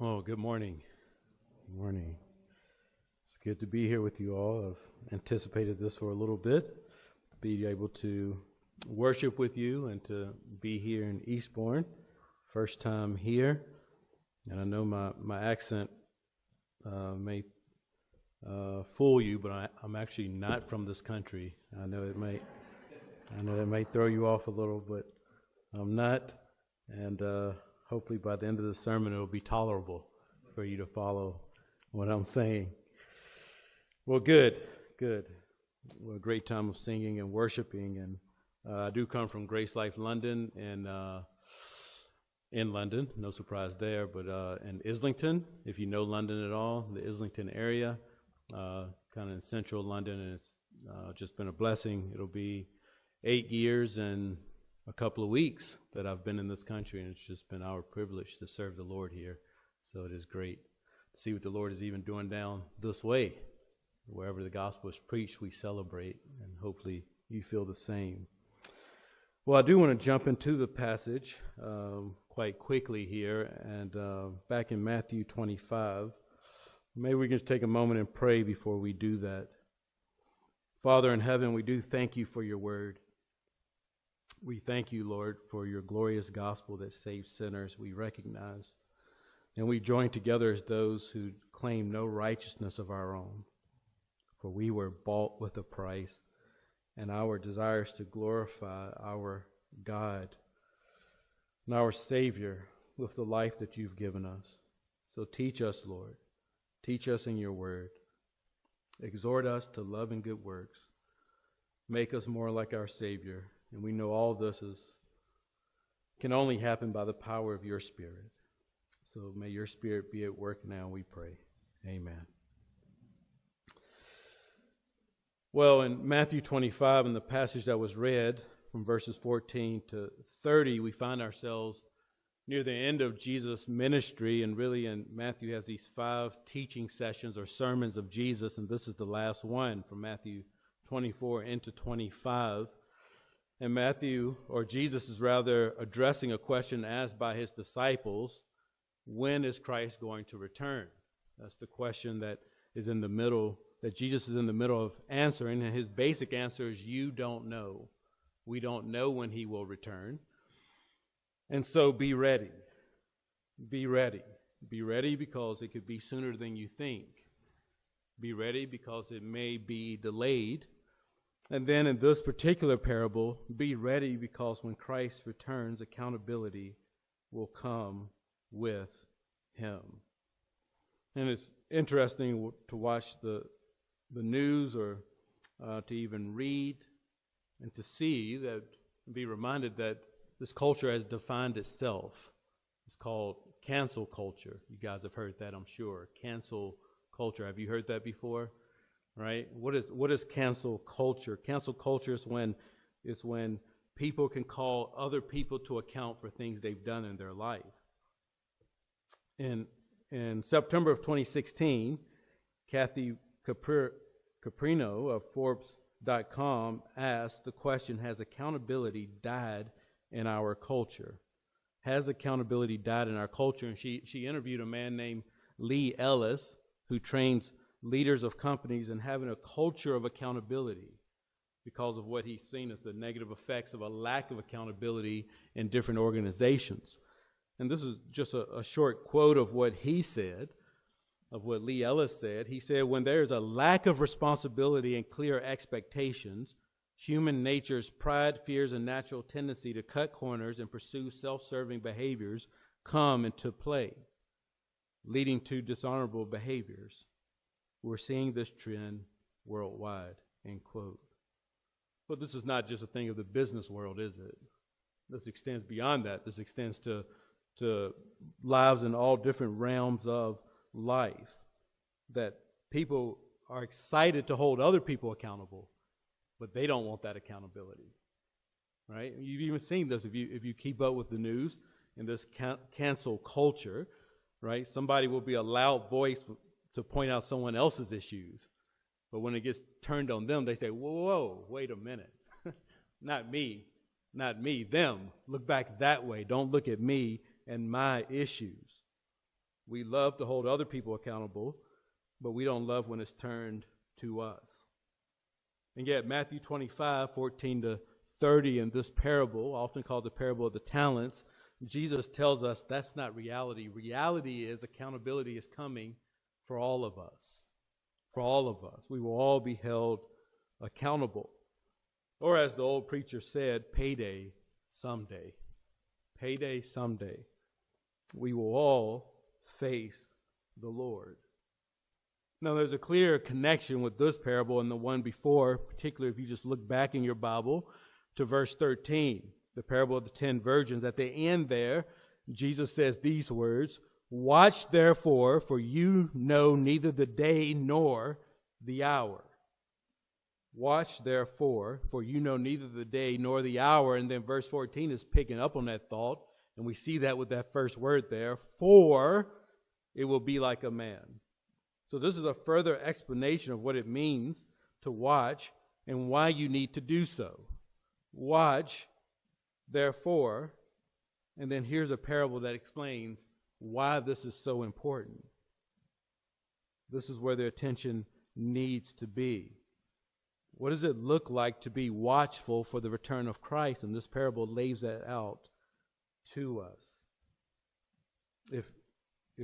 Oh, good morning. Good morning. It's good to be here with you all. I've anticipated this for a little bit, to be able to worship with you and to be here in Eastbourne. First time here, and I know my accent may fool you, but I'm actually not from this country. I know it may throw you off a little, but I'm not, and hopefully by the end of the sermon it'll be tolerable for you to follow what I'm saying. Well, good. Well, a great time of singing and worshiping, and I do come from Grace Life London, and in London, no surprise there, but in Islington, if you know London at all, the Islington area, kind of in central London, and it's just been a blessing. It'll be 8 years and a couple of weeks that I've been in this country, and it's just been our privilege to serve the Lord here. So it is great to see what the Lord is even doing down this way. Wherever the gospel is preached, we celebrate, and hopefully you feel the same. Well, I do want to jump into the passage quite quickly here, and back in Matthew 25, maybe we can just take a moment and pray before we do that. Father in heaven, we do thank you for your word. We thank you, Lord, for your glorious gospel that saves sinners. We recognize, and we join together as those who claim no righteousness of our own. For we were bought with a price, and our desire is to glorify our God and our Savior with the life that you've given us. So teach us, Lord. Teach us in your word. Exhort us to love and good works. Make us more like our Savior. And we know all this can only happen by the power of your Spirit. So may your Spirit be at work now, we pray. Amen. Well, in Matthew 25, in the passage that was read from verses 14 to 30, we find ourselves near the end of Jesus' ministry. And really, Matthew has these 5 teaching sessions or sermons of Jesus, and this is the last one from Matthew 24 into 25. And Jesus is rather addressing a question asked by his disciples: when is Christ going to return? That's the question that is in the middle, that Jesus is in the middle of answering, and his basic answer is, you don't know. We don't know when he will return. And so be ready. Be ready. Be ready because it could be sooner than you think. Be ready because it may be delayed. And then in this particular parable, be ready because when Christ returns, accountability will come with him. And it's interesting to watch the news or to even read and to see that, be reminded that this culture has defined itself. It's called cancel culture. You guys have heard that, I'm sure. Cancel culture. Have you heard that before? Right? What is cancel culture? Cancel culture is when people can call other people to account for things they've done in their life. In September of 2016, Kathy Caprino of Forbes.com asked the question, has accountability died in our culture? Has accountability died in our culture? And she interviewed a man named Lee Ellis, who trains leaders of companies in having a culture of accountability because of what he's seen as the negative effects of a lack of accountability in different organizations. And this is just a short quote of what he said, of what Lee Ellis said. He said, when there is a lack of responsibility and clear expectations, human nature's pride, fears, and natural tendency to cut corners and pursue self-serving behaviors come into play, leading to dishonorable behaviors. We're seeing this trend worldwide, end quote. But this is not just a thing of the business world, is it? This extends beyond that. This extends to lives in all different realms of life, that people are excited to hold other people accountable, but they don't want that accountability, right? You've even seen this if you keep up with the news in this cancel culture, right? Somebody will be a loud voice to point out someone else's issues. But when it gets turned on them, they say, whoa, wait a minute. Not me, them. Look back that way. Don't look at me and my issues. We love to hold other people accountable, but we don't love when it's turned to us. And yet Matthew 25:14-30 in this parable, often called the parable of the talents, Jesus tells us that's not reality. Reality is accountability is coming for all of us. For all of us. We will all be held accountable. Or as the old preacher said, payday someday. Payday someday. We will all face the Lord. Now, there's a clear connection with this parable and the one before, particularly if you just look back in your Bible to verse 13, the parable of the 10 virgins. At the end there, Jesus says these words, "Watch therefore, for you know neither the day nor the hour." Watch therefore, for you know neither the day nor the hour. And then verse 14 is picking up on that thought. And we see that with that first word there, for it will be like a man. So this is a further explanation of what it means to watch and why you need to do so. Watch, therefore, and then here's a parable that explains why this is so important. This is where the attention needs to be. What does it look like to be watchful for the return of Christ? And this parable lays that out to us. If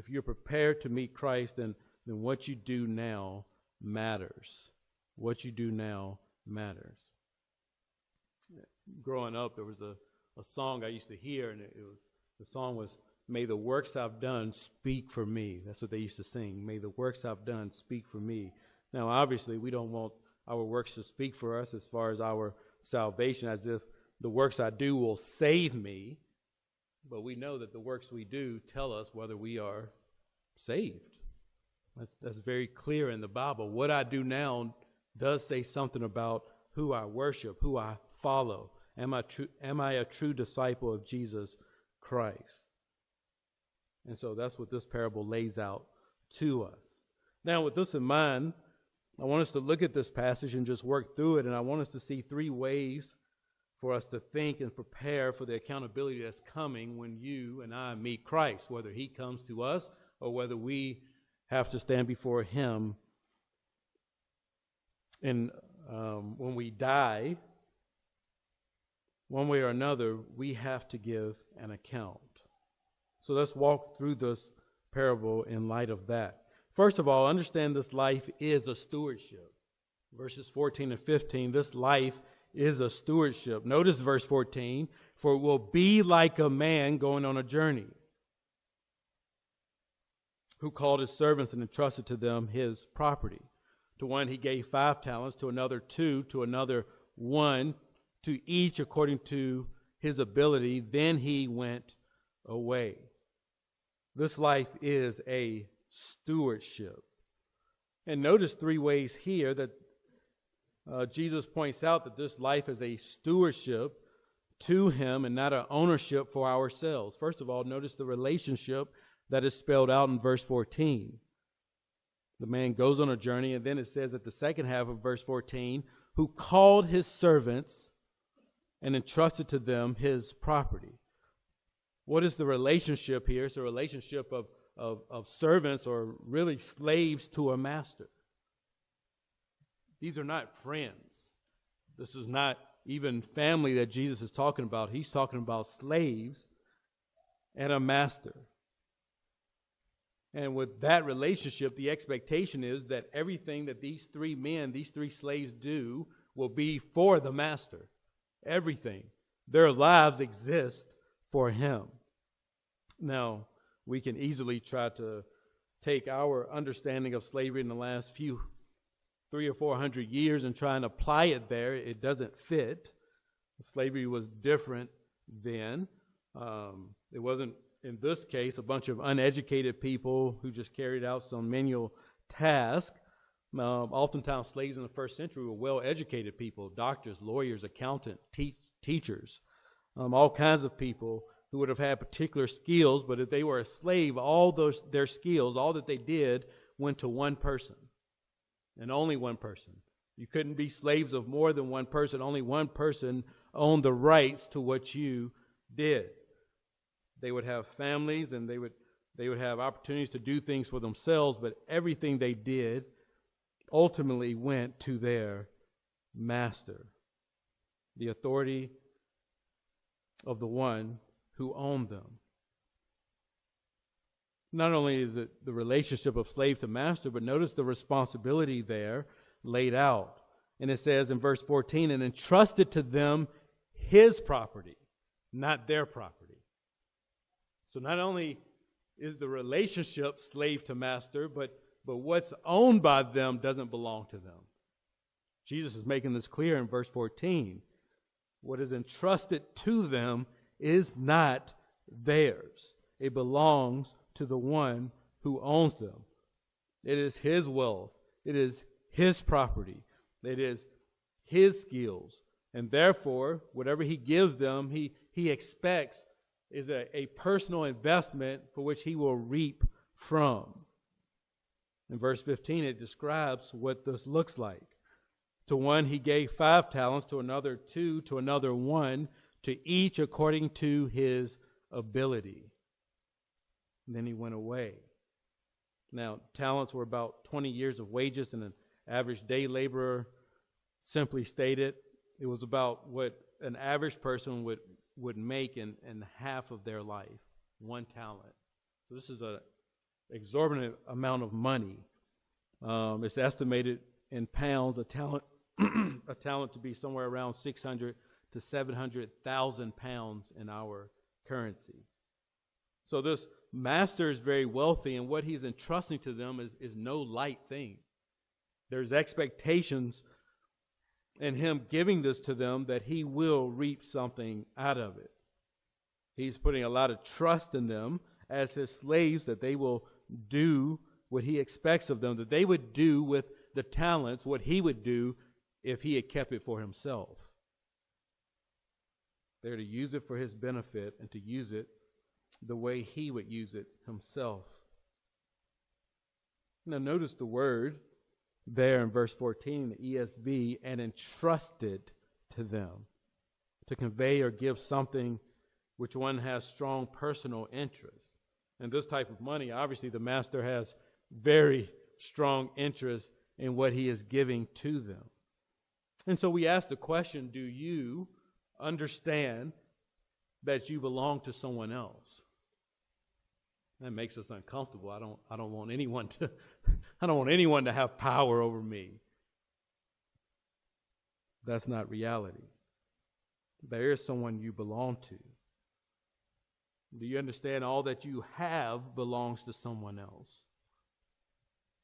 you're prepared to meet Christ, then what you do now matters. What you do now matters. Growing up, there was a song I used to hear, and the song was, "May the works I've done speak for me." That's what they used to sing. "May the works I've done speak for me." Now, obviously, we don't want our works to speak for us as far as our salvation, as if the works I do will save me. But we know that the works we do tell us whether we are saved. That's very clear in the Bible. What I do now does say something about who I worship, who I follow. Am I a true disciple of Jesus Christ? And so that's what this parable lays out to us. Now, with this in mind, I want us to look at this passage and just work through it. And I want us to see 3 ways for us to think and prepare for the accountability that's coming when you and I meet Christ, whether he comes to us or whether we have to stand before him. And when we die, one way or another, we have to give an account. So let's walk through this parable in light of that. First of all, understand this life is a stewardship. Verses 14 and 15, this life is a stewardship. Notice verse 14, "For it will be like a man going on a journey, who called his servants and entrusted to them his property. To one he gave 5 talents, to another 2, to another 1, to each according to his ability. Then he went away." This life is a stewardship. And notice 3 ways here that Jesus points out that this life is a stewardship to him and not an ownership for ourselves. First of all, notice the relationship that is spelled out in verse 14. The man goes on a journey, and then it says at the second half of verse 14, who called his servants and entrusted to them his property. What is the relationship here? It's a relationship of servants, or really slaves, to a master. These are not friends. This is not even family that Jesus is talking about. He's talking about slaves and a master. And with that relationship, the expectation is that everything that these 3 men, these 3 slaves do will be for the master. Everything. Their lives exist for him. Now, we can easily try to take our understanding of slavery in the last 300 or 400 years and try and apply it there. It doesn't fit. Slavery was different then. It wasn't, in this case, a bunch of uneducated people who just carried out some menial task. Oftentimes, slaves in the first century were well-educated people: doctors, lawyers, accountants, teachers, all kinds of people who would have had particular skills. But if they were a slave, all their skills, all that they did, went to one person, and only one person. You couldn't be slaves of more than one person. Only one person owned the rights to what you did. They would have families, and they They would have opportunities to do things for themselves, but everything they did ultimately went to their master, the authority of the one who owned them. Not only is it the relationship of slave to master, but notice the responsibility there laid out. And it says in verse 14, and entrusted to them his property, not their property. So not only is the relationship slave to master, but what's owned by them doesn't belong to them. Jesus is making this clear in verse 14. What is entrusted to them is not theirs. It belongs to the one who owns them. It is his wealth. It is his property. It is his skills. And therefore, whatever he gives them, he expects is a personal investment for which he will reap from. In verse 15, it describes what this looks like. To one he gave 5 talents, to another 2, to another 1, to each according to his ability. And then he went away. Now, talents were about 20 years of wages, and an average day laborer, simply stated, it was about what an average person would make in half of their life, 1 talent. So this is an exorbitant amount of money. It's estimated in pounds, a talent to be somewhere around 600 to 700,000 pounds in our currency. So this master is very wealthy, and what he's entrusting to them is no light thing. There's expectations in him giving this to them that he will reap something out of it. He's putting a lot of trust in them as his slaves, that they will do what he expects of them, that they would do with the talents what he would do if he had kept it for himself. They're to use it for his benefit and to use it the way he would use it himself. Now notice the word there in verse 14, the ESV, and entrusted to them, to convey or give something which one has strong personal interest. And this type of money, obviously the master has very strong interest in what he is giving to them. And so we ask the question, do you understand that you belong to someone else? That makes us uncomfortable. I don't want anyone to have power over me. That's not reality. There is someone you belong to. Do you understand all that you have belongs to someone else?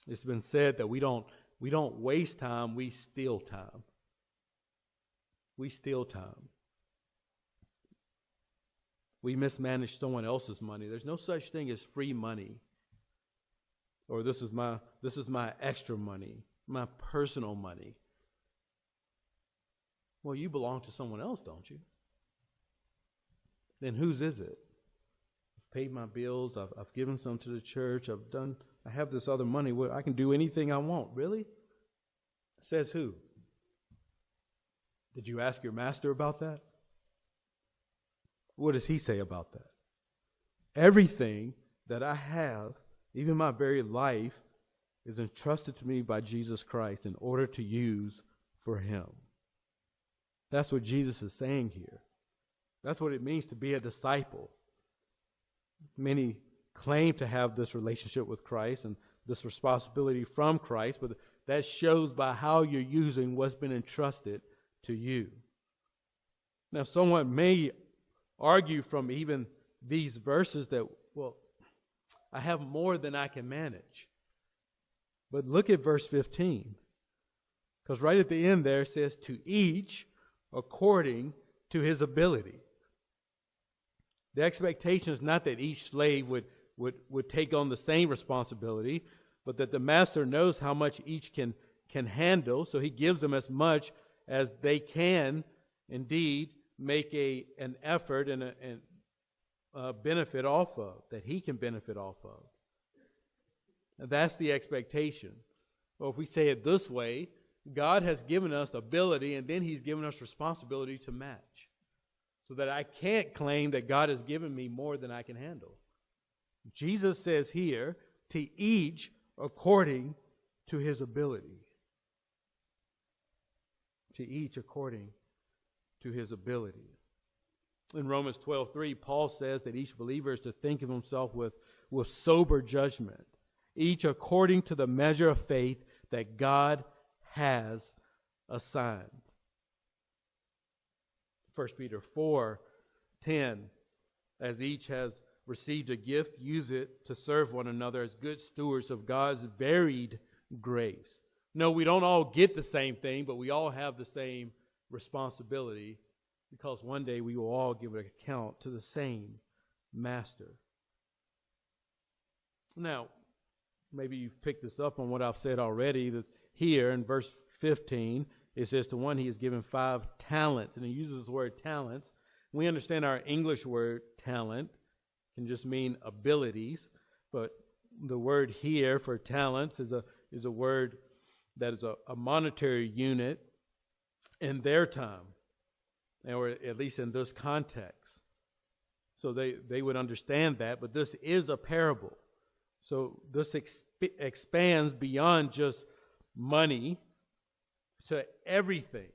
It's been said that we don't waste time, we steal time. We steal time. We mismanage someone else's money. There's no such thing as free money. Or this is my extra money, my personal money. Well, you belong to someone else, don't you? Then whose is it? I've paid my bills, I've given some to the church, I have this other money where I can do anything I want. Really? Says who? Did you ask your master about that? What does he say about that? Everything that I have, even my very life, is entrusted to me by Jesus Christ in order to use for him. That's what Jesus is saying here. That's what it means to be a disciple. Many claim to have this relationship with Christ and this responsibility from Christ, but that shows by how you're using what's been entrusted to you. Now, someone may argue from even these verses that, well, I have more than I can manage. But look at verse 15. Because right at the end there it says, to each according to his ability. The expectation is not that each slave would take on the same responsibility, but that the master knows how much each can handle, so he gives them as much as they can indeed make an effort and a benefit off of, that he can benefit off of. And that's the expectation. Or if we say it this way, God has given us ability and then he's given us responsibility to match. So that I can't claim that God has given me more than I can handle. Jesus says here, to each according to his ability. To each according to his ability. In Romans 12:3, Paul says that each believer is to think of himself with sober judgment, each according to the measure of faith that God has assigned. 1 Peter 4:10, as each has received a gift, use it to serve one another as good stewards of God's varied grace. No, we don't all get the same thing, but we all have the same responsibility, because one day we will all give an account to the same master. Now, maybe you've picked this up on what I've said already, that here in verse 15, it says to one he is given 5 talents, and he uses the word talents. We understand our English word talent can just mean abilities, but the word here for talents is a word that is a monetary unit in their time, or at least in this context. So they would understand that, but this is a parable. So this expands beyond just money to everything.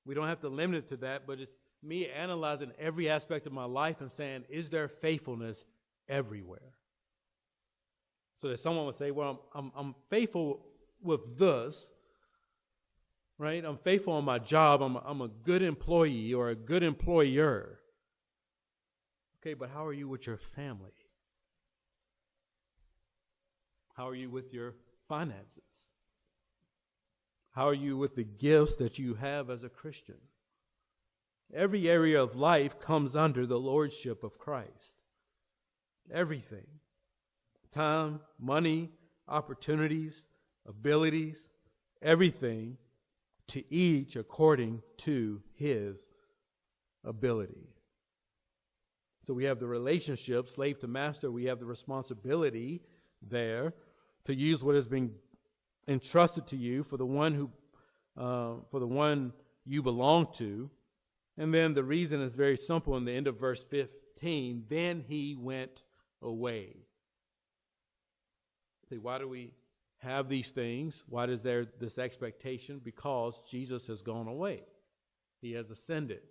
We don't have to limit it to that, but it's me analyzing every aspect of my life and saying, is there faithfulness everywhere? So that someone would say, well, I'm faithful with this, right? I'm faithful on my job. I'm a good employee or a good employer. Okay, but how are you with your family? How are you with your finances? How are you with the gifts that you have as a Christian? Every area of life comes under the lordship of Christ. Everything. Time, money, opportunities, abilities, everything, to each according to his ability. So we have the relationship, slave to master. We have the responsibility there to use what has been entrusted to you for the one you belong to. And then the reason is very simple in the end of verse 15. Then he went away. See, why do we have these things? Why is there this expectation? Because Jesus has gone away. He has ascended.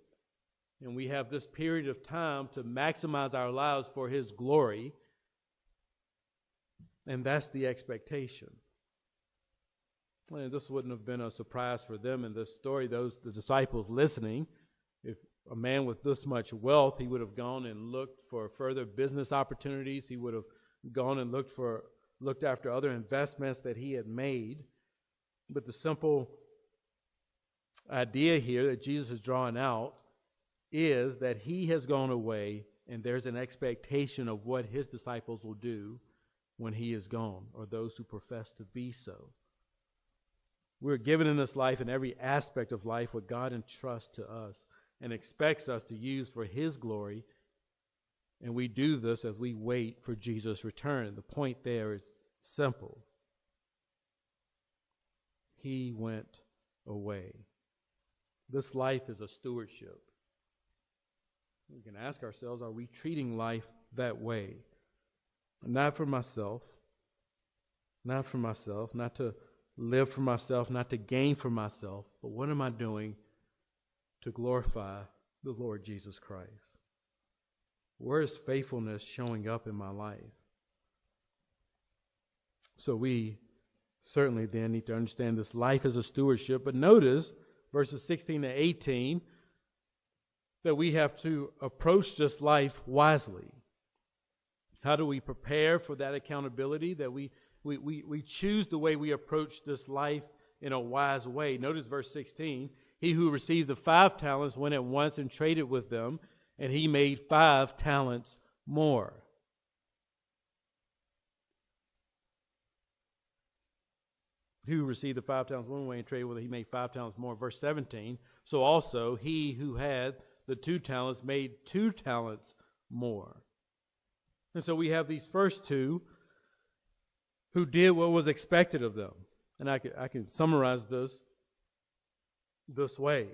And we have this period of time to maximize our lives for his glory. And that's the expectation. And this wouldn't have been a surprise for them in this story, the disciples listening. If a man with this much wealth, he would have gone and looked for further business opportunities. He would have gone and looked after other investments that he had made. But the simple idea here that Jesus is drawing out is that he has gone away, and there's an expectation of what his disciples will do when he is gone, or those who profess to be so. We're given in this life, in every aspect of life, what God entrusts to us and expects us to use for his glory. And we do this as we wait for Jesus' return. The point there is simple. He went away. This life is a stewardship. We can ask ourselves, are we treating life that way? Not for myself, not to live for myself, not to gain for myself, but what am I doing to glorify the Lord Jesus Christ? Where is faithfulness showing up in my life? So we certainly then need to understand this life is a stewardship, but notice verses 16 to 18 that we have to approach this life wisely. How do we prepare for that accountability? That we choose the way we approach this life in a wise way. Notice verse 16. He who received the 5 talents went at once and traded with them, and he made 5 talents more. He who received the 5 talents went away and traded with them, he made 5 talents more. Verse 17. So also he who had the 2 talents made 2 talents more. And so we have these first 2 who did what was expected of them. And I can summarize this way.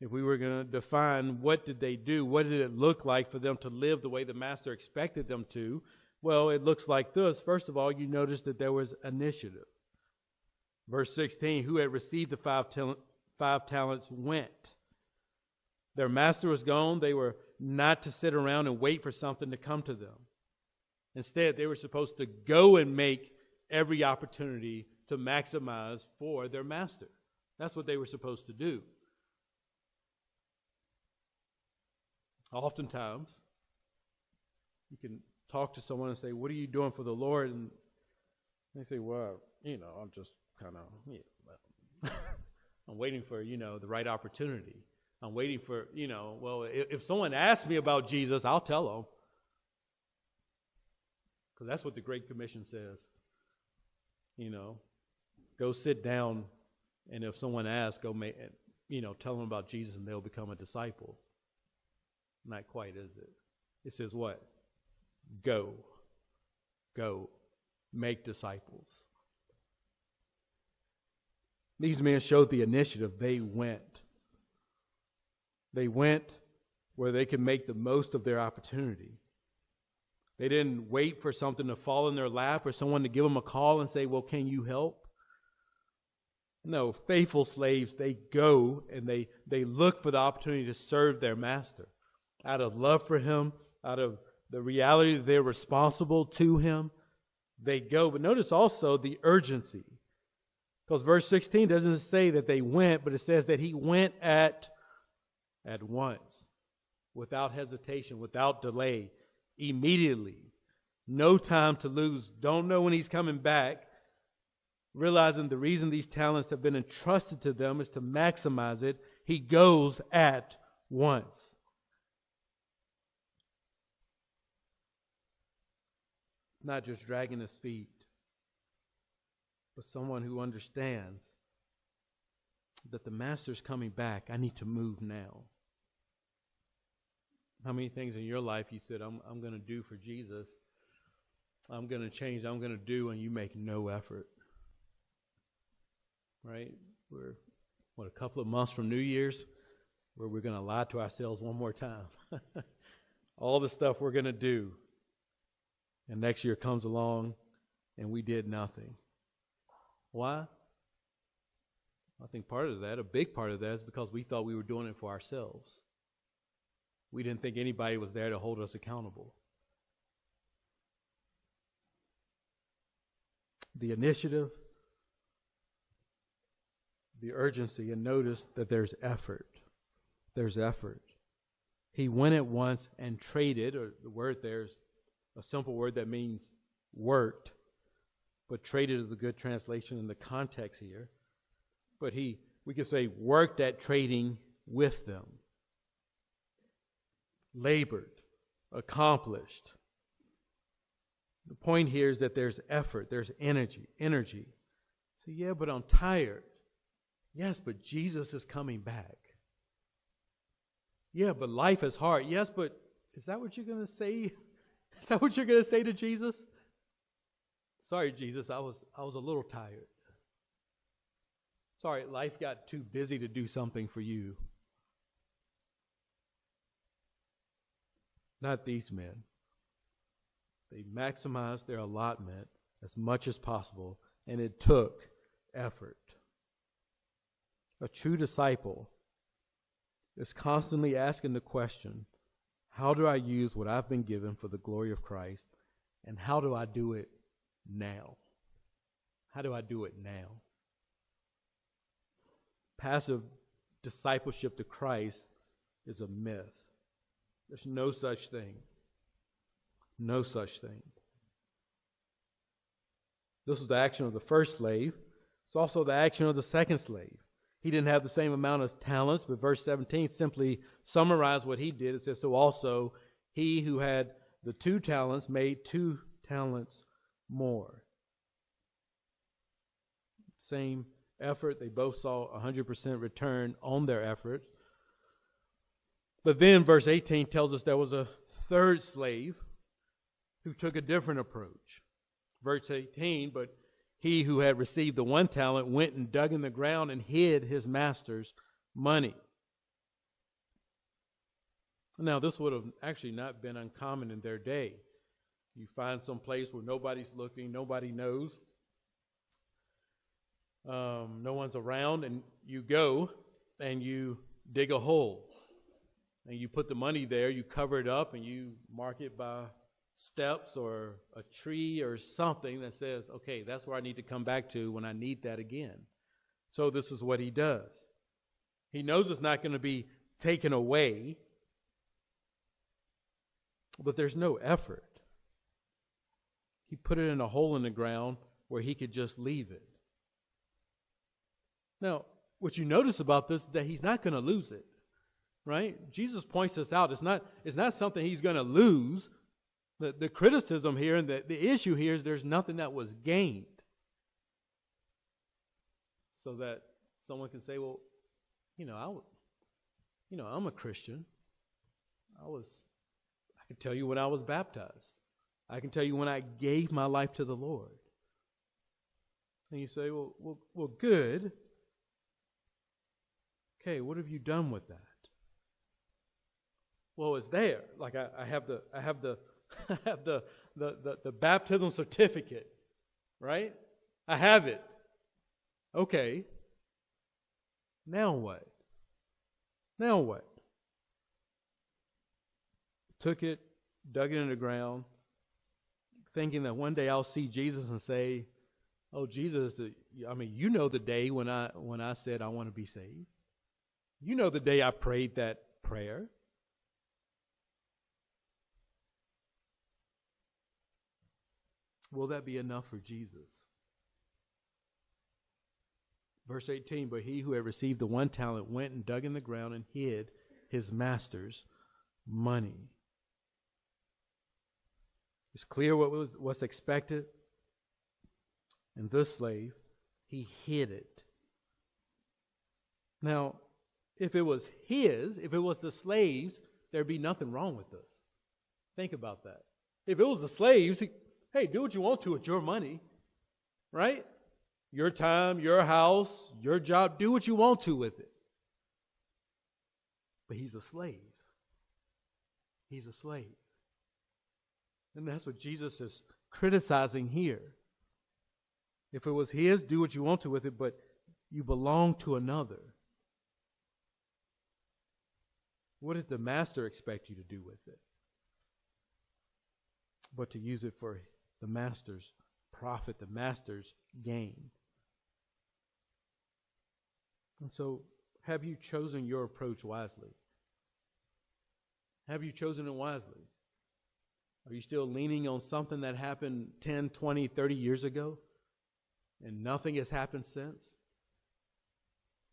If we were going to define what did they do, what did it look like for them to live the way the master expected them to, Well, it looks like this. First of all, you notice that there was initiative. Verse 16, who had received the 5 talents went. Their master was gone. They were not to sit around and wait for something to come to them. Instead, they were supposed to go and make every opportunity to maximize for their master. That's what they were supposed to do. Oftentimes, you can talk to someone and say, what are you doing for the Lord? And they say, well, I'm just kind of, I'm waiting for, the right opportunity. I'm waiting for, if someone asks me about Jesus, I'll tell them. Because that's what the Great Commission says. Go sit down, and if someone asks, go tell them about Jesus, and they'll become a disciple. Not quite, is it? It says what? Go, make disciples. These men showed the initiative. They went. They went where they could make the most of their opportunity. They didn't wait for something to fall in their lap or someone to give them a call and say, well, can you help? No, faithful slaves, they go and they look for the opportunity to serve their master. Out of love for him, out of the reality that they're responsible to him, they go. But notice also the urgency. Because verse 16 doesn't say that they went, but it says that he went at once, without hesitation, without delay, immediately. No time to lose. Don't know when he's coming back. Realizing the reason these talents have been entrusted to them is to maximize it. He goes at once. Not just dragging his feet, but someone who understands that the master's coming back. I need to move now. How many things in your life you said, I'm going to do for Jesus, I'm going to change, I'm going to do, and you make no effort? Right? We're, a couple of months from New Year's, where we're going to lie to ourselves one more time. All the stuff we're going to do. And next year comes along, and we did nothing. Why? I think a big part of that is because we thought we were doing it for ourselves. We didn't think anybody was there to hold us accountable. The initiative, the urgency, and notice that there's effort. There's effort. He went at once and traded, or the word there's a simple word that means worked, but traded is a good translation in the context here. But we could say worked at trading with them. Labored, accomplished. The point here is that there's effort, there's energy. So yeah, but I'm tired. Yes, but Jesus is coming back. Yeah, but life is hard. Yes, but is that what you're going to say? Is that what you're going to say to Jesus? Sorry, Jesus, I was a little tired. Sorry, life got too busy to do something for you. Not these men. They maximized their allotment as much as possible, and it took effort. A true disciple is constantly asking the question, how do I use what I've been given for the glory of Christ, and how do I do it now? How do I do it now? Passive discipleship to Christ is a myth. There's no such thing. No such thing. This was the action of the first slave. It's also the action of the second slave. He didn't have the same amount of talents, but verse 17 simply summarized what he did. It says, so also he who had the 2 talents made 2 talents more. Same effort. They both saw 100% return on their effort. But then verse 18 tells us there was a third slave who took a different approach. Verse 18, but he who had received the 1 talent went and dug in the ground and hid his master's money. Now, this would have actually not been uncommon in their day. You find some place where nobody's looking, nobody knows, no one's around, and you go and you dig a hole. And you put the money there, you cover it up, and you mark it by steps or a tree or something that says, okay, that's where I need to come back to when I need that again. So this is what he does. He knows it's not going to be taken away, but there's no effort. He put it in a hole in the ground where he could just leave it. Now, what you notice about this is that he's not going to lose it, right? Jesus points this out. It's not something he's going to lose. The criticism here and the issue here is there's nothing that was gained. So that someone can say, well, I'm a Christian. I can tell you when I was baptized. I can tell you when I gave my life to the Lord. And you say, well, good. Okay, what have you done with that? Well, it's there. Like I have the baptism certificate, right? I have it. Okay. Now what? Now what? Took it, dug it in the ground, thinking that one day I'll see Jesus and say, "Oh, Jesus, you know the day when I said I want to be saved. You know the day I prayed that prayer." Will that be enough for Jesus? Verse 18, but he who had received the 1 talent went and dug in the ground and hid his master's money. It's clear what's expected. And this slave, he hid it. Now, if it was the slaves, there'd be nothing wrong with this. Think about that. If it was the slaves, hey, do what you want to with your money, right? Your time, your house, your job, do what you want to with it. But he's a slave. He's a slave. And that's what Jesus is criticizing here. If it was his, do what you want to with it, but you belong to another. What did the master expect you to do with it? But to use it for the master's profit, the master's gain. And so, have you chosen your approach wisely? Have you chosen it wisely? Are you still leaning on something that happened 10, 20, 30 years ago? And nothing has happened since?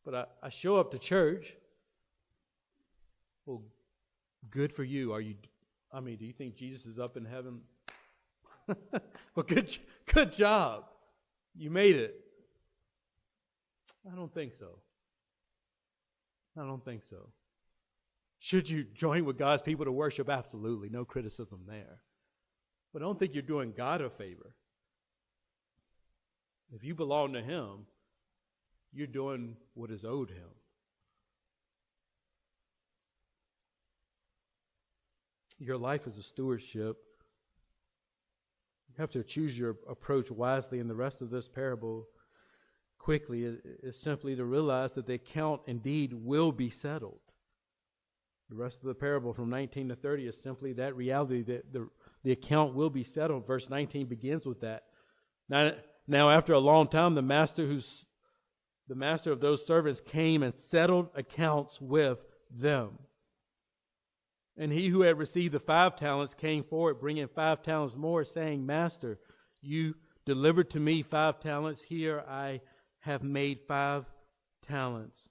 But I show up to church. Well, good for you. Do you think Jesus is up in heaven? Well, good job. You made it. I don't think so. Should you join with God's people to worship? Absolutely. No criticism there. But I don't think you're doing God a favor. If you belong to him, you're doing what is owed him. Your life is a stewardship. You have to choose your approach wisely, and the rest of this parable quickly is simply to realize that the account indeed will be settled. The rest of the parable from 19 to 30 is simply that reality that the account will be settled. Verse 19 begins with that. Now after a long time, the master of those servants came and settled accounts with them. And he who had received the 5 talents came forward, bringing 5 talents more, saying, Master, you delivered to me 5 talents. Here I have made 5 talents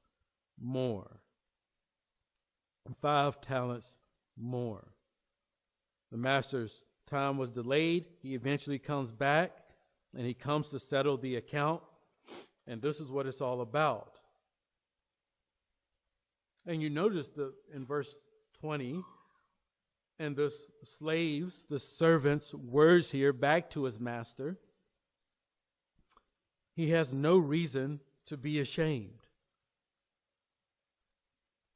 more. 5 talents more. The master's time was delayed. He eventually comes back, and he comes to settle the account. And this is what it's all about. And you notice in verse 20, and the slaves, the servants' words here back to his master. He has no reason to be ashamed.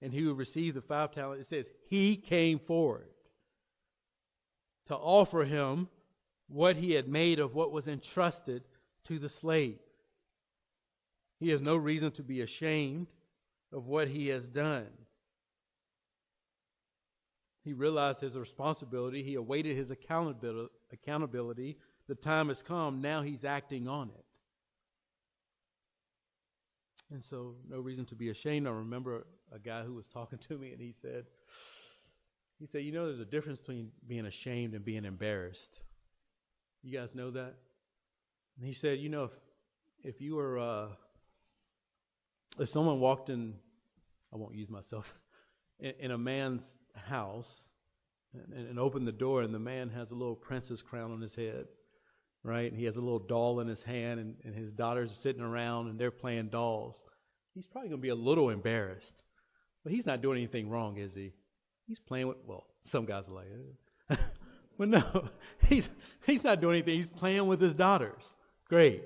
And he who received the 5 talents, it says, he came forward to offer him what he had made of what was entrusted to the slave. He has no reason to be ashamed of what he has done. He realized his responsibility. He awaited his accountability. The time has come. Now he's acting on it. And so, no reason to be ashamed. I remember a guy who was talking to me, and he said, you know, there's a difference between being ashamed and being embarrassed. You guys know that? And he said, you know, if you were, if someone walked in, I won't use myself, in a man's house and opened the door, and the man has a little princess crown on his head, right? And he has a little doll in his hand, and his daughters are sitting around, and they're playing dolls. He's probably going to be a little embarrassed. But he's not doing anything wrong, is he? He's playing with, well, some guys are like it. But no, he's not doing anything. He's playing with his daughters. Great.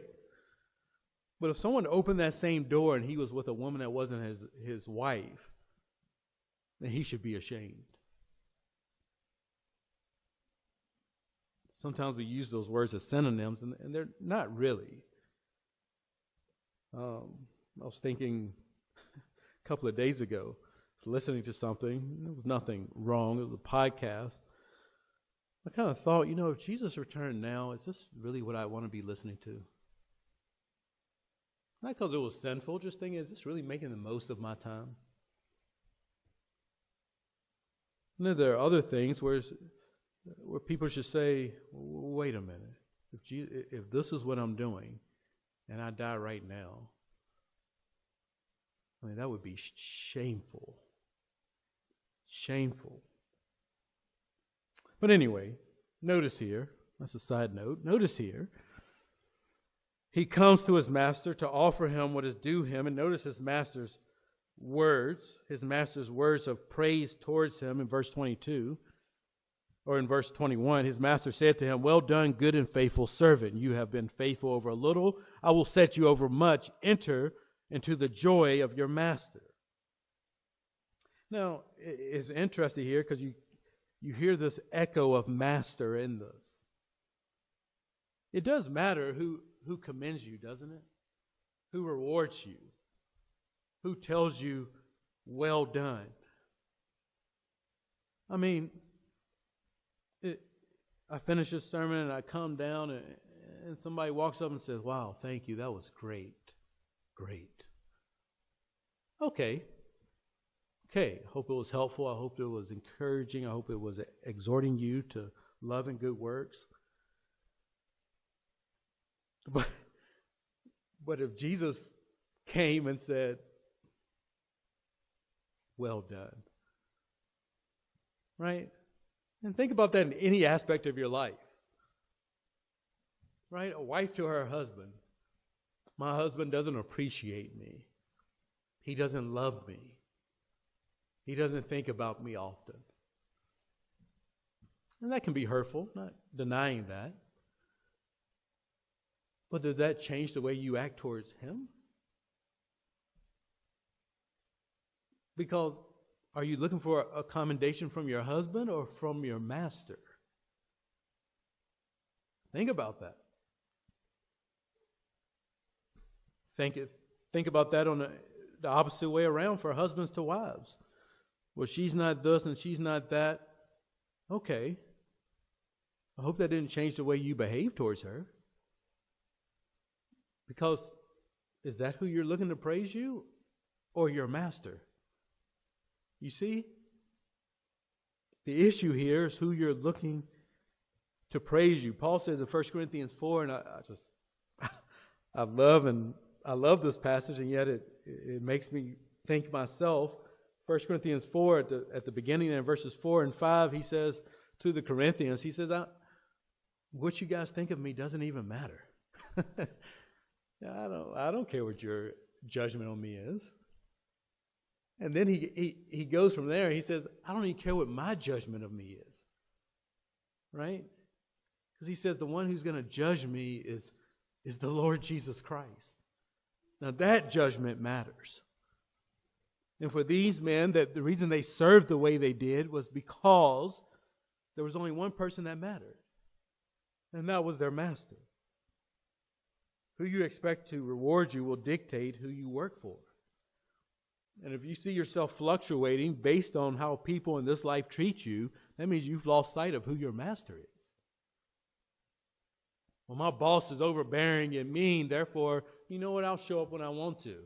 But if someone opened that same door and he was with a woman that wasn't his wife, then he should be ashamed. Sometimes we use those words as synonyms, and they're not really. I was thinking a couple of days ago, listening to something. There was nothing wrong. It was a podcast. I kind of thought, you know, if Jesus returned now, is this really what I want to be listening to? Not because it was sinful, just thinking, is this really making the most of my time? And then there are other things where people should say, wait a minute. If this is what I'm doing, and I die right now, I mean, that would be shameful. Shameful. But anyway, notice here, that's a side note, notice here, he comes to his master to offer him what is due him, and notice his master's words of praise towards him in verse 22, or in verse 21. His master said to him, well done, good and faithful servant. You have been faithful over a little. I will set you over much. Enter into the joy of your master. Now, it's interesting here because you hear this echo of master in this. It does matter who commends you, doesn't it? Who rewards you? Who tells you, well done? I mean, I finish this sermon and I come down and somebody walks up and says, wow, thank you, that was great. Great. Okay, I hope it was helpful. I hope it was encouraging. I hope it was exhorting you to love and good works. But if Jesus came and said, well done, right? And think about that in any aspect of your life, right? A wife to her husband. My husband doesn't appreciate me. He doesn't love me. He doesn't think about me often. And that can be hurtful, not denying that. But does that change the way you act towards him? Because are you looking for a commendation from your husband or from your master? Think about that. Think about that on the opposite way around for husbands to wives. Well, she's not this and she's not that. Okay. I hope that didn't change the way you behave towards her. Because is that who you're looking to praise you or your master? You see? The issue here is who you're looking to praise you. Paul says in 1 Corinthians 4, and I love this passage, and yet it makes me think myself. 1 Corinthians 4, at the beginning in verses 4 and 5, he says to the Corinthians, he says, what you guys think of me doesn't even matter. I don't care what your judgment on me is. And then he goes from there. He says, I don't even care what my judgment of me is. Right? Because he says the one who's going to judge me is the Lord Jesus Christ. Now that judgment matters. And for these men, that the reason they served the way they did was because there was only one person that mattered. And that was their master. Who you expect to reward you will dictate who you work for. And if you see yourself fluctuating based on how people in this life treat you, that means you've lost sight of who your master is. Well, my boss is overbearing and mean, therefore, you know what, I'll show up when I want to.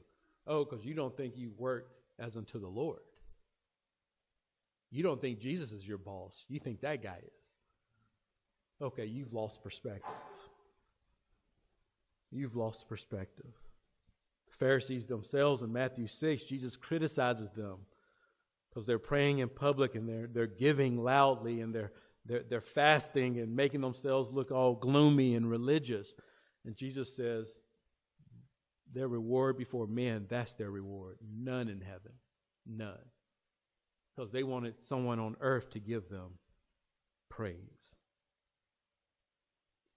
Oh, because you don't think you work as unto the Lord. You don't think Jesus is your boss. You think that guy is. Okay, you've lost perspective. You've lost perspective. The Pharisees themselves in Matthew 6, Jesus criticizes them because they're praying in public and they're giving loudly and they're fasting and making themselves look all gloomy and religious. And Jesus says, their reward before men, that's their reward. None in heaven. None. Because they wanted someone on earth to give them praise.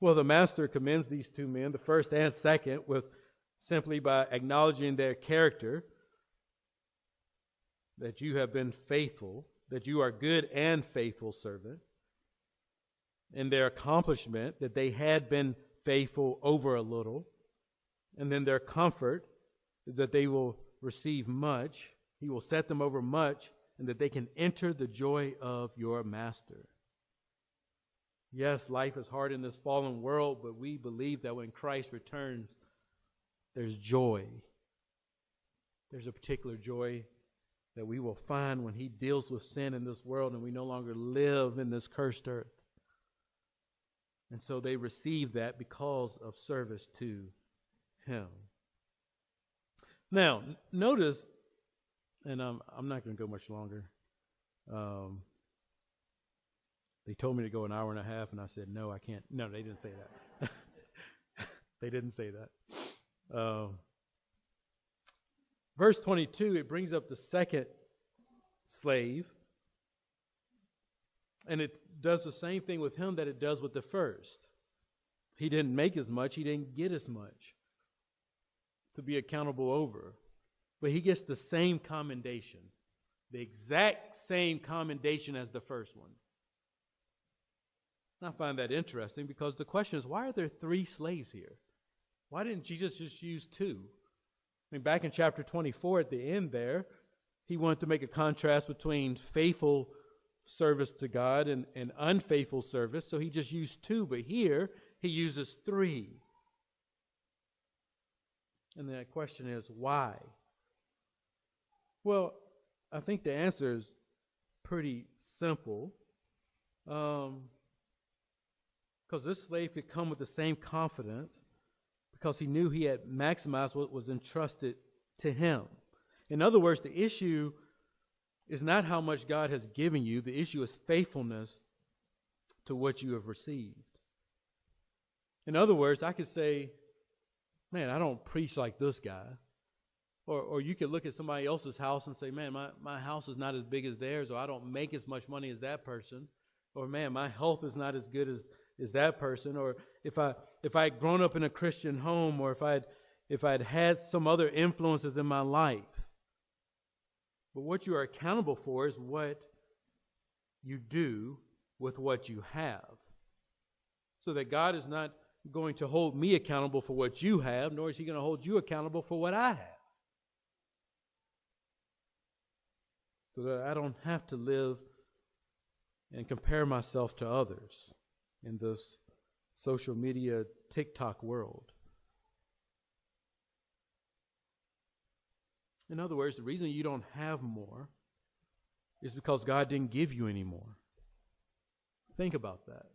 Well, the master commends these two men, the first and second, with simply by acknowledging their character, that you have been faithful, that you are good and faithful servant, and their accomplishment, that they had been faithful over a little, and then their comfort is that they will receive much. He will set them over much, and that they can enter the joy of your master. Yes, life is hard in this fallen world, but we believe that when Christ returns, there's joy. There's a particular joy that we will find when he deals with sin in this world and we no longer live in this cursed earth. And so they receive that because of service to him. Now, notice, and I'm not going to go much longer. They told me to go an hour and a half, and I said, no, I can't. No, they didn't say that. They didn't say that. Verse 22, it brings up the second slave, and it does the same thing with him that it does with the first. He didn't make as much. He didn't get as much to be accountable over. But he gets the same commendation, the exact same commendation as the first one. And I find that interesting because the question is, why are there 3 slaves here? Why didn't Jesus just use 2? I mean, back in chapter 24 at the end there, he wanted to make a contrast between faithful service to God and unfaithful service, so he just used 2. But here, he uses 3. And the question is, why? Well, I think the answer is pretty simple. Because this slave could come with the same confidence because he knew he had maximized what was entrusted to him. In other words, the issue is not how much God has given you. The issue is faithfulness to what you have received. In other words, I could say, man, I don't preach like this guy. Or you could look at somebody else's house and say, man, my house is not as big as theirs, or I don't make as much money as that person. Or, man, my health is not as good as that person. Or if I'd grown up in a Christian home, or if I'd had some other influences in my life. But what you are accountable for is what you do with what you have. So that God is not going to hold me accountable for what you have, nor is he going to hold you accountable for what I have. So that I don't have to live and compare myself to others in this social media TikTok world. In other words, the reason you don't have more is because God didn't give you any more. Think about that.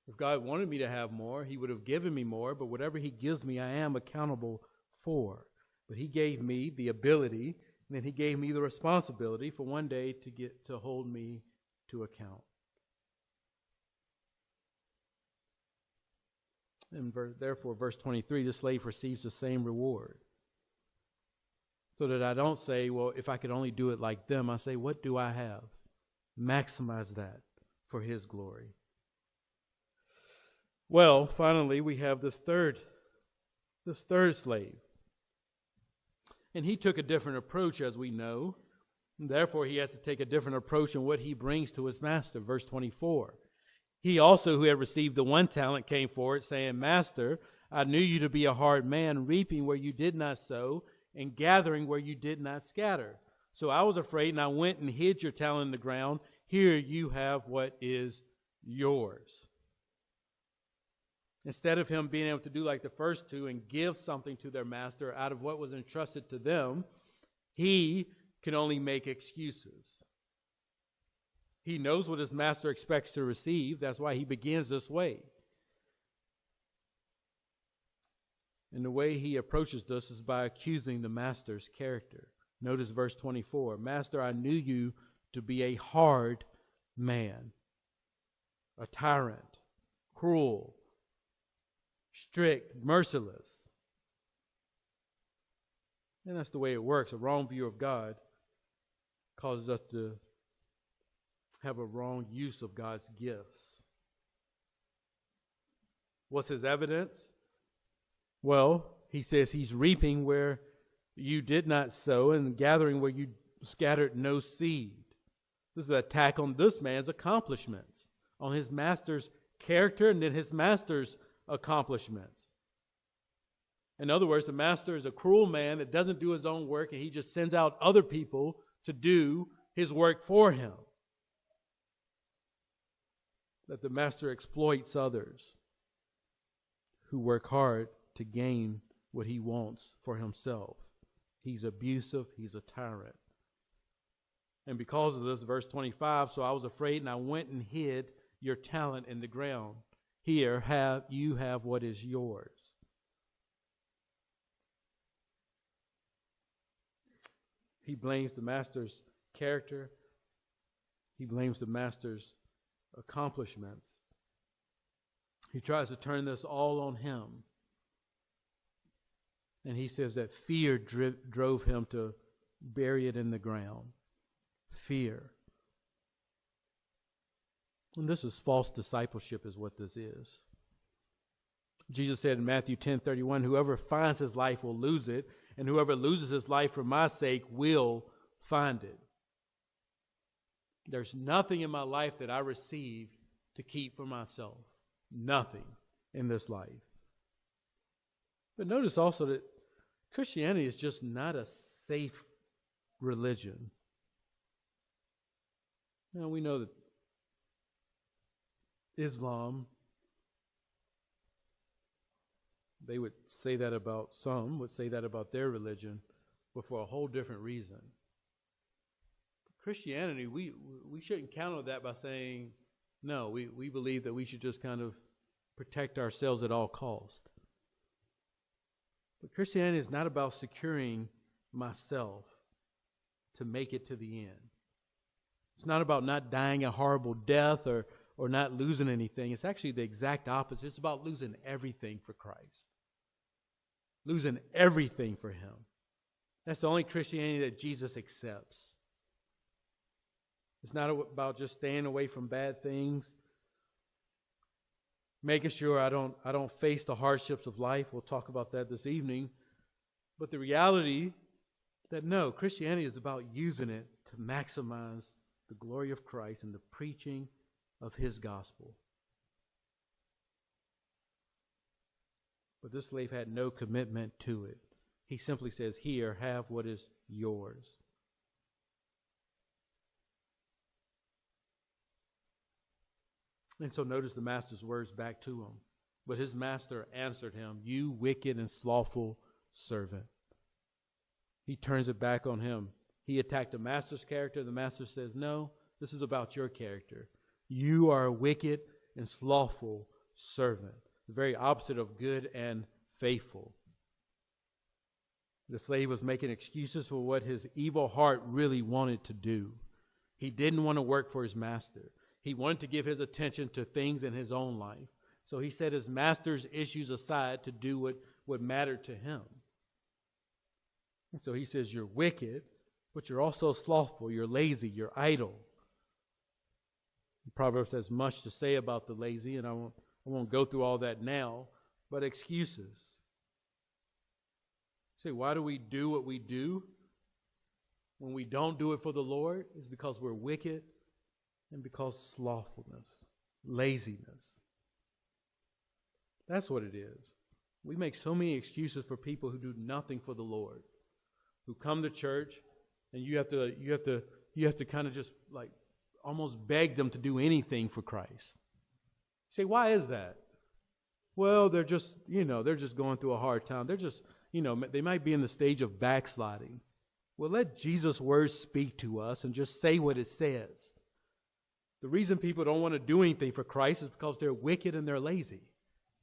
If God wanted me to have more, he would have given me more, but whatever he gives me, I am accountable for. But he gave me the ability, and then he gave me the responsibility for one day to hold me to account. And therefore, verse 23, the slave receives the same reward. So that I don't say, well, if I could only do it like them, I say, what do I have? Maximize that for his glory. Well, finally, we have this third slave. And he took a different approach, as we know. And therefore, he has to take a different approach in what he brings to his master. Verse 24. He also, who had received the 1 talent, came forward, saying, Master, I knew you to be a hard man, reaping where you did not sow, and gathering where you did not scatter. So I was afraid, and I went and hid your talent in the ground. Here you have what is yours. Instead of him being able to do like the first two and give something to their master out of what was entrusted to them, he can only make excuses. He knows what his master expects to receive. That's why he begins this way. And the way he approaches this is by accusing the master's character. Notice verse 24. Master, I knew you to be a hard man, a tyrant, cruel, strict, merciless. And that's the way it works. A wrong view of God causes us to have a wrong use of God's gifts. What's his evidence? Well, he says he's reaping where you did not sow and gathering where you scattered no seed. This is an attack on this man's accomplishments, on his master's character and then his master's accomplishments. In other words, the master is a cruel man that doesn't do his own work, and he just sends out other people to do his work for him. That the master exploits others who work hard to gain what he wants for himself. He's abusive. He's a tyrant. And because of this, verse 25, so I was afraid and I went and hid your talent in the ground. Here you have what is yours. He blames the master's character. He blames the master's accomplishments. He tries to turn this all on him. And he says that fear drove him to bury it in the ground. Fear. And this is false discipleship is what this is. Jesus said in Matthew 10:31, whoever finds his life will lose it, and whoever loses his life for my sake will find it. There's nothing in my life that I received to keep for myself. Nothing in this life. But notice also that Christianity is just not a safe religion. Now we know that Islam, they would say that about some, would say that about their religion, but for a whole different reason. Christianity, we shouldn't counter that by saying, no, we believe that we should just kind of protect ourselves at all cost. But Christianity is not about securing myself to make it to the end. It's not about not dying a horrible death or not losing anything. It's actually the exact opposite. It's about losing everything for Christ. Losing everything for him. That's the only Christianity that Jesus accepts. It's not about just staying away from bad things, making sure I don't face the hardships of life. We'll talk about that this evening. But the reality that no, Christianity is about using it to maximize the glory of Christ and the preaching of his gospel. But this slave had no commitment to it. He simply says, here, have what is yours. And so notice the master's words back to him. But his master answered him, you wicked and slothful servant. He turns it back on him. He attacked the master's character. The master says, no, this is about your character. You are a wicked and slothful servant. The very opposite of good and faithful. The slave was making excuses for what his evil heart really wanted to do. He didn't want to work for his master. He wanted to give his attention to things in his own life. So he set his master's issues aside to do what mattered to him. And so he says, you're wicked, but you're also slothful, you're lazy, you're idle. Proverbs has much to say about the lazy, and I won't go through all that now, but excuses. Say, why do we do what we do when we don't do it for the Lord? It's because we're wicked and because slothfulness, laziness. That's what it is. We make so many excuses for people who do nothing for the Lord, who come to church, and you have to kind of just like almost beg them to do anything for Christ. You say, why is that? Well, they're just going through a hard time. They're just, they might be in the stage of backsliding. Well, let Jesus' words speak to us and just say what it says. The reason people don't want to do anything for Christ is because they're wicked and they're lazy.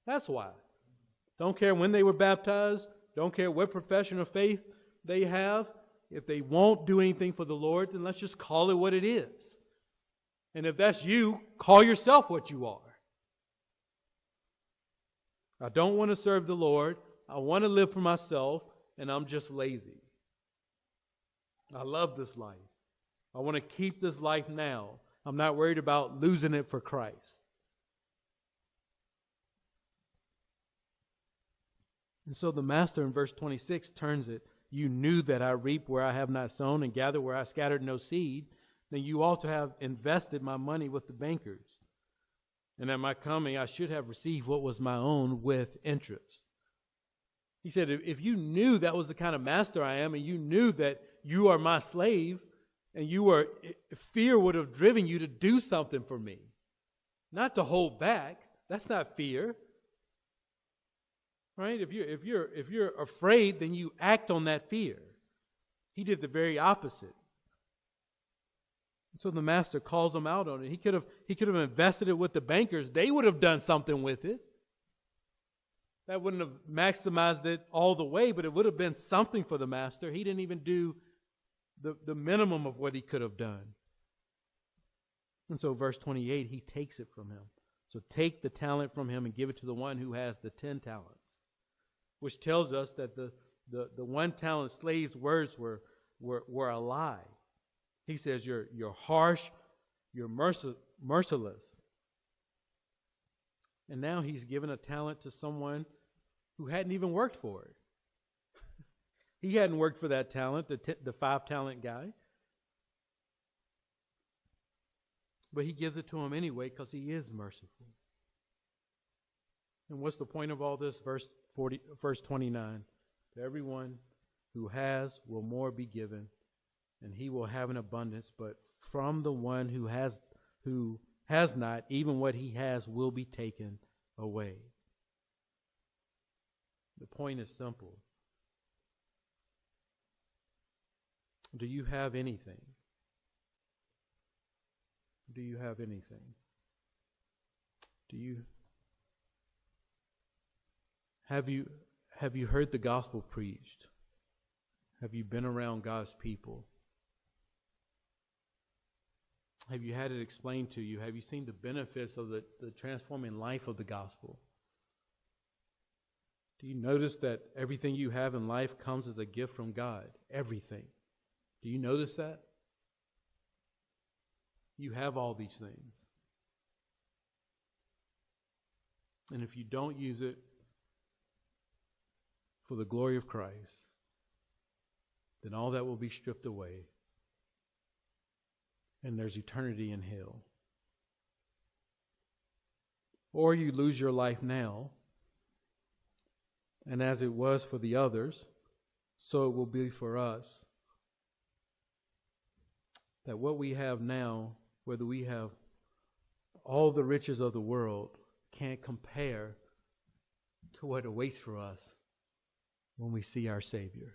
That's why. Don't care when they were baptized. Don't care what profession of faith they have. If they won't do anything for the Lord, then let's just call it what it is. And if that's you, call yourself what you are. I don't want to serve the Lord. I want to live for myself, and I'm just lazy. I love this life. I want to keep this life now. I'm not worried about losing it for Christ. And so the master in verse 26 turns it. You knew that I reap where I have not sown and gather where I scattered no seed. Then you ought to have invested my money with the bankers. And at my coming, I should have received what was my own with interest. He said, if you knew that was the kind of master I am, and you knew that you are my slave, and fear would have driven you to do something for me. Not to hold back. That's not fear. Right? If you're afraid, then you act on that fear. He did the very opposite. So the master calls him out on it. He could have invested it with the bankers. They would have done something with it. That wouldn't have maximized it all the way, but it would have been something for the master. He didn't even do the minimum of what he could have done. And so verse 28, he takes it from him. So take the talent from him and give it to the one who has the 10 talents. Which tells us that the 1 talent slave's words were a lie. He says, you're harsh, you're merciless. And now he's given a talent to someone who hadn't even worked for it. He hadn't worked for that talent, the 5 talent guy. But he gives it to him anyway because he is merciful. And what's the point of all this? Verse 29. To everyone who has will more be given, and he will have an abundance. But from the one who has not, even what he has will be taken away. The point is simple. Do you have anything? Do you have anything? Have you heard the gospel preached? Have you been around God's people? Have you had it explained to you? Have you seen the benefits of the transforming life of the gospel? Do you notice that everything you have in life comes as a gift from God? Everything. Do you notice that? You have all these things. And if you don't use it for the glory of Christ, then all that will be stripped away. And there's eternity in hell. Or you lose your life now, and as it was for the others, so it will be for us. That what we have now, whether we have all the riches of the world, can't compare to what awaits for us when we see our Savior.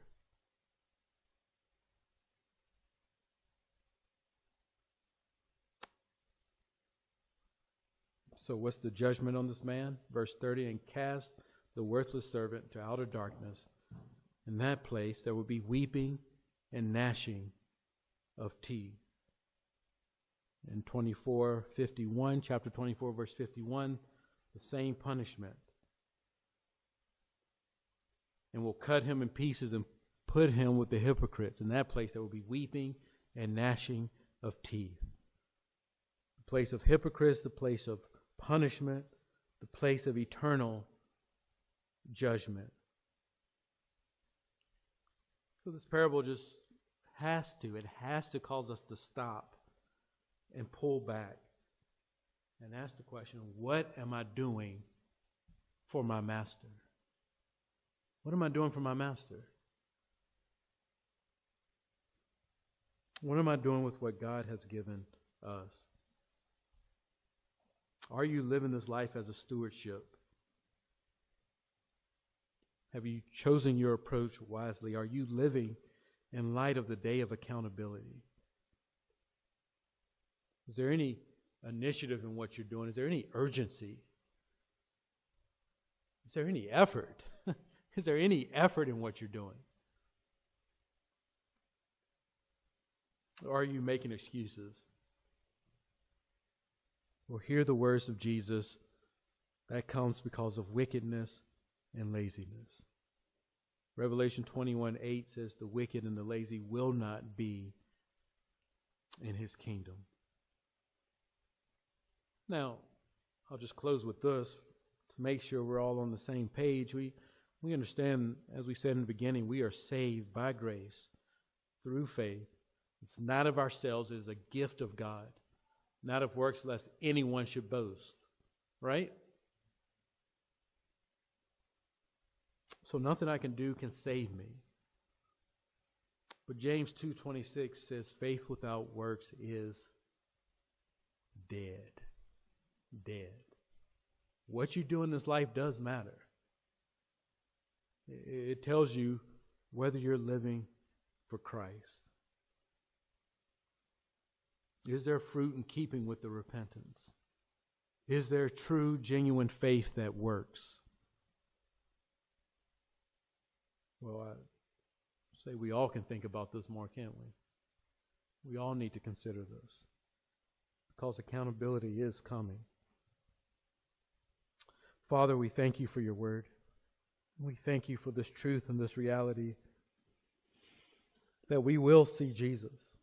So what's the judgment on this man? Verse 30, and cast the worthless servant to outer darkness. In that place there will be weeping and gnashing of teeth. In chapter 24, verse 51, the same punishment. And will cut him in pieces and put him with the hypocrites. In that place there will be weeping and gnashing of teeth. The place of hypocrites, the place of punishment, the place of eternal judgment. So this parable just has to cause us to stop and pull back and ask the question, what am I doing for my master? What am I doing for my master? What am I doing with what God has given us? Are you living this life as a stewardship? Have you chosen your approach wisely? Are you living in light of the day of accountability? Is there any initiative in what you're doing? Is there any urgency? Is there any effort? Is there any effort in what you're doing? Or are you making excuses? Well, hear the words of Jesus. That comes because of wickedness and laziness. Revelation 21:8 says the wicked and the lazy will not be in his kingdom. Now, I'll just close with this to make sure we're all on the same page. We understand, as we said in the beginning, we are saved by grace through faith. It's not of ourselves, it is a gift of God, not of works, lest anyone should boast. Right? So nothing I can do can save me. But James 2:26 says faith without works is dead. Dead. What you do in this life does matter. It tells you whether you're living for Christ. Is there fruit in keeping with the repentance? Is there true, genuine faith that works? Well, I say we all can think about this more, can't we? We all need to consider this because accountability is coming. Father, we thank you for your word. We thank you for this truth and this reality that we will see Jesus.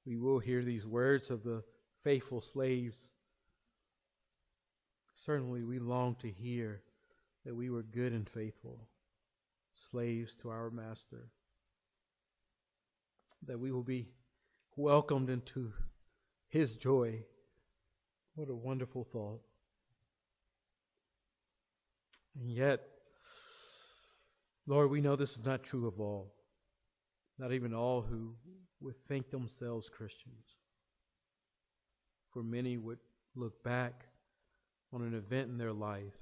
We will hear these words of the faithful slaves. Certainly we long to hear that we were good and faithful slaves to our master, that we will be welcomed into his joy. What a wonderful thought. And yet, Lord, we know this is not true of all, not even all who would think themselves Christians. For many would look back on an event in their life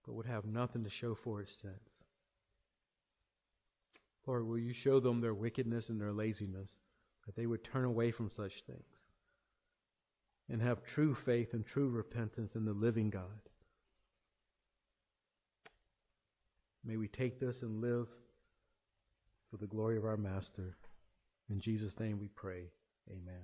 but would have nothing to show for it since. Lord, will you show them their wickedness and their laziness, that they would turn away from such things and have true faith and true repentance in the living God. May we take this and live for the glory of our Master. In Jesus' name we pray. Amen.